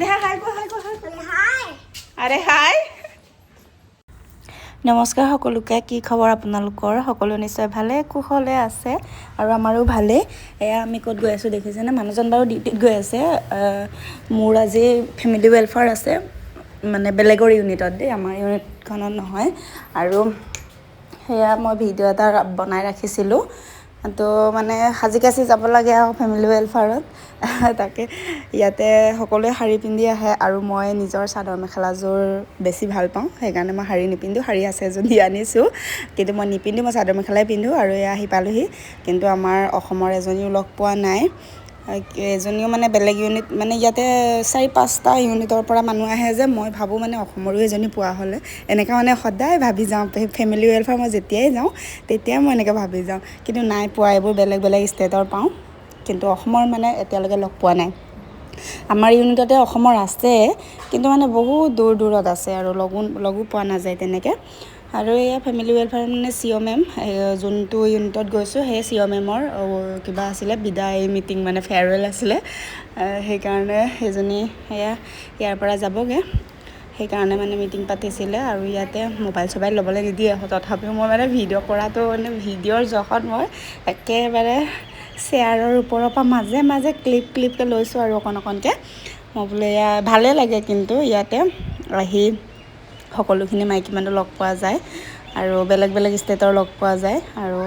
দেখা হাই কো আৰে হাই নমস্কাৰ সকলোকে কি খবৰ আপোনালোকৰ সকলো নিশ্চয় ভালে কুশলে আছে আৰু আমাৰো ভালে এয়া আমি ক'ত গৈ আছো দেখিছেনে মানুহজন বাৰু ডিউটিত গৈ আছে মোৰ আজি ফেমিলি ৱেলফেয়াৰ আছে মানে বেলেগৰ ইউনিটত দেই আমাৰ ইউনিটখনত নহয় আৰু সেয়া মই ভিডিঅ' এটা বনাই ৰাখিছিলোঁ তো মানে সাজি কাচি যাব লাগে আৰু ফেমিলি ৱেলফেয়াৰত তাকে ইয়াতে সকলোৱে শাৰী পিন্ধি আহে আৰু মই নিজৰ চাদৰ মেখেলাযোৰ বেছি ভাল পাওঁ সেইকাৰণে মই শাৰী নিপিন্ধো শাৰী আছে যদি আনিছোঁ কিন্তু মই নিপিন্ধো মই চাদৰ মেখেলাই পিন্ধো আৰু এয়া আহি পালোহি কিন্তু আমাৰ অসমৰ এজনীও লগ পোৱা নাই এজনীও মানে বেলেগ ইউনিট মানে ইয়াতে 4-5টা ইউনিটৰ পৰা মানুহ আহে যে মই ভাবোঁ মানে অসমৰো এজনী পোৱা হ'লে এনেকৈ মানে সদায় ভাবি যাওঁ ফেমিলি ৱেলফেয়াৰ মই যেতিয়াই যাওঁ তেতিয়াই মই এনেকৈ ভাবি যাওঁ কিন্তু নাই পোৱা এইবোৰ বেলেগ বেলেগ ষ্টেটৰ পাওঁ কিন্তু অসমৰ মানে এতিয়ালৈকে লগ পোৱা নাই আমাৰ ইউনিটতে অসমৰ আছে কিন্তু মানে বহুত দূৰ দূৰত আছে আৰু লগো পোৱা নাযায় তেনেকৈ আৰু এয়া ফেমিলি ৱেলফেয়াৰ মানে চিঅ' মেম যোনটো ইউনিটত গৈছোঁ সেই চিঅ' মেমৰ কিবা আছিলে বিদায় মিটিং মানে ফেয়াৰৱেল আছিলে সেইকাৰণে সেইজনী সেয়া ইয়াৰ পৰা যাবগৈ সেইকাৰণে মানে মিটিং পাতিছিলে আৰু ইয়াতে মোবাইল চবাইল ল'বলৈ নিদিয়ে তথাপিও মই মানে ভিডিঅ' কৰাটো মানে ভিডিঅ'ৰ জখত মই একেবাৰে শ্বেয়াৰৰ ওপৰৰ পৰা মাজে মাজে ক্লিপকৈ লৈছোঁ আৰু অকণকৈ মই বোলে এয়া ভালেই লাগে কিন্তু ইয়াতে আহি সকলোখিনি মাইকী মানুহ লগ পোৱা যায় আৰু বেলেগ বেলেগ ষ্টেটৰ লগ পোৱা যায় আৰু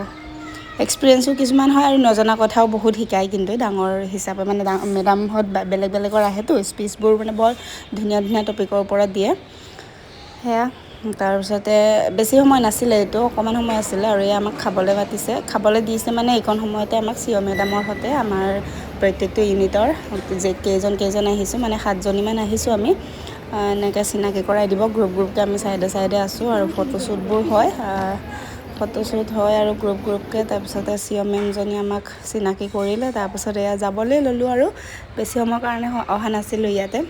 এক্সপিৰিয়েঞ্চো কিছুমান হয় আৰু নজনা কথাও বহুত শিকায় কিন্তু ডাঙৰ হিচাপে মানে মেডামহঁত বেলেগ বেলেগৰ আহেতো স্পীচবোৰ মানে বৰ ধুনীয়া ধুনীয়া টপিকৰ ওপৰত দিয়ে সেয়া তাৰপিছতে বেছি সময় নাছিলে এইটো অকণমান সময় আছিলে আৰু এই আমাক খাবলৈ মাতিছে খাবলৈ দিছে মানে এইকণ সময়তে আমাক চিঅ' মেডামৰ সৈতে আমাৰ প্ৰত্যেকটো ইউনিটৰ যে কেইজন আহিছোঁ মানে 7জনীমান আহিছোঁ আমি এনেকৈ চিনাকি কৰাই দিব গ্ৰুপকৈ আমি চাইডে আছোঁ আৰু ফটোশ্বুটবোৰ হয় আৰু গ্ৰুপকৈ তাৰপিছতে চিঅ' মেমজনী আমাক চিনাকি কৰিলে তাৰপিছত এয়া যাবলৈ ল'লোঁ আৰু বেছি সময়ৰ কাৰণে অহা নাছিলোঁ ইয়াতে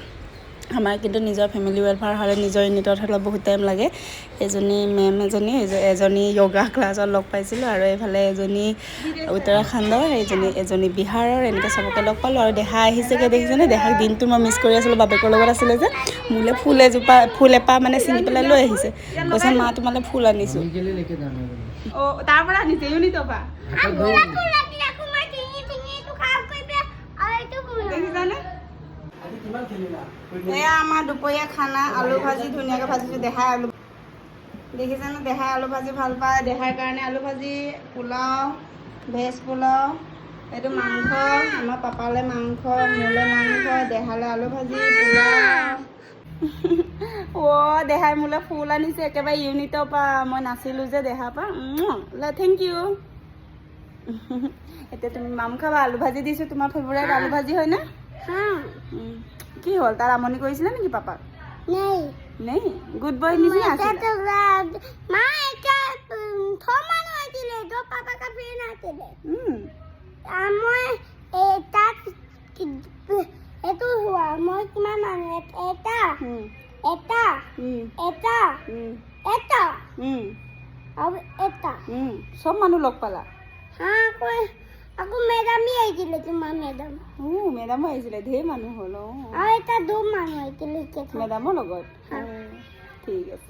আমাৰ কিন্তু নিজৰ ফেমিলি ৱেলফেয়াৰ হ'লে নিজৰ ইউনিটত হ'লে বহুত টাইম লাগে এজনী য়োগা ক্লাছত লগ পাইছিলোঁ আৰু এইফালে এজনী উত্তৰাখণ্ডৰ এজনী বিহাৰৰ এনেকৈ চবকে লগ পালোঁ আৰু দেহা আহিছেগৈ দেখিছেনে দেহাক দিনটো মই মিছ কৰি আছিলোঁ বাপেকৰ লগত আছিলে যে মোলৈ ফুল এপাহ মানে ছিঙি পেলাই লৈ আহিছে কৈছে মা তোমালৈ ফুল আনিছোঁ অঁ তাৰ পৰা আনিছে ইউনিটৰ পৰা দেখিছানে এয়া আমাৰ দুপৰীয়া খানা আলু ভাজি ধুনীয়াকৈ ভাজিছোঁ দেহাই আলু দেখিছেনে দেহাই আলু ভাজি ভাল পায় দেহাৰ কাৰণে আলু ভাজি পোলাও ভেজ পোলাও এইটো মাংস আমাৰ পাপালৈ মাংস মোলৈ মাংস দেহালৈ আলু ভাজি পোলাও দেহাই মোলৈ ফুল আনিছে একেবাৰে ইউনিটৰ পৰা মই নাছিলোঁ যে দেহাৰ পৰা থেংক ইউ এতিয়া তুমি মাম খাবা আলু ভাজি দিছোঁ তোমাৰ ফেভৰেট আলু ভাজি হয়নে কি হ'ল তাৰ আমনি কৰিছিলে নেকি পাপাক নেই গুড বয় নিচিনা আছিল চব মানুহ লগ পালা আকৌ মেডামে আহিছিলে তোমাৰ মেডামো আহিছিলে ঢেৰ মানুহ হ'ল মেডামৰ লগত ঠিক আছে